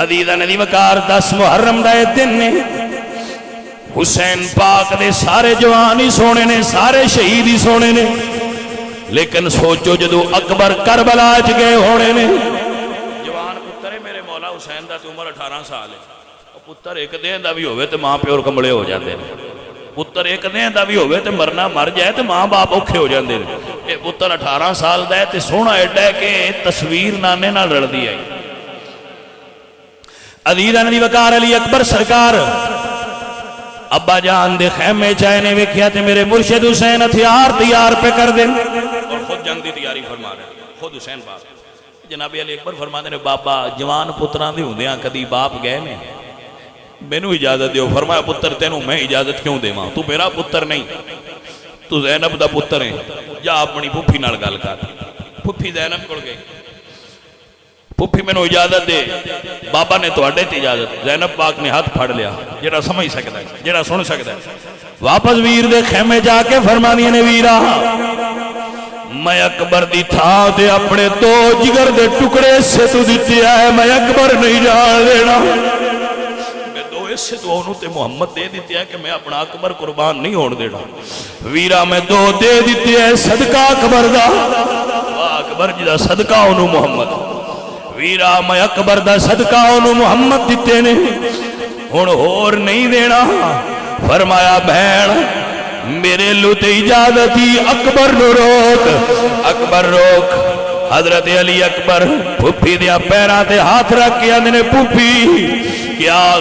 عزیزاں دی وقار 10 محرم دا دن نے حسین پاک دے سارے جوان ہی سونے نے سارے شہید ہی سونے نے لیکن سوچو جدو اکبر کربلا چ گئے ہونے نے جوان پتر ہے میرے مولا حسین دا تے عمر 18 سال ہے پتر ایک دن دا بھی ہوئے تے ماں پیور کمبلے ہو جاندے ہیں پتر ایک دن دا بھی ہوئے تے مرنا مر جائے تے ماں باپ اوکھے ہو جاندے ہیں اے پتر 18 سال دا ہے تے سونا ایڈا ہے کہ تصویر نانے نال رل دی آئی عزیزاں دی وقار علی اکبر سرکار ابا جان دے خیمے چائے نے ویکھیا تے میرے مرشد حسین ہتھیار تیار پہ کر دیں اور خود جنگ دی تیاری فرما رہے خود حسین باپ جناب علی اکبر فرما دے بابا جوان پتران دی ہوندیاں کدی باپ گئے نے مینوں اجازت دیو فرمایا پتر تینوں میں اجازت کیوں دیواں تو میرا پتر نہیں تو زینب دا پتر ہے جا اپنی پھپھی نال گل کر پھپھی زینب کول گئی پھپھی میں نے اجازت دے بابا نے تو اڈے تے اجازت زینب پاک نے ہاتھ پھڑ لیا جڑا سمجھ سکتا ہے جڑا سن سکتا ہے واپس ویر دے خیمے جا کے فرمانی نے ویرا میں اکبر دی تھا دے اپنے دو جگر دے ٹکڑے سے تو دیتی ہے میں اکبر نہیں جان دینا میں دو اس سے تو انہوں تے محمد دے دیتی ہے کہ میں اپنا اکبر قربان نہیں ہون دینا ویرا میں دو دے دیتی ہے صدقہ اکبر دا اکبر جدا صدقہ انہوں محمد ویرا میں اکبر دا صدقہ انہوں محمد دیتے نے ہون اور نہیں دینا فرمایا بہن میرے لوتے اجازتی اکبر نو روک اکبر روک حضرت علی اکبر پھپھی دیا پیرا تے ہاتھ رکھ کے اندنے پھپھی کیا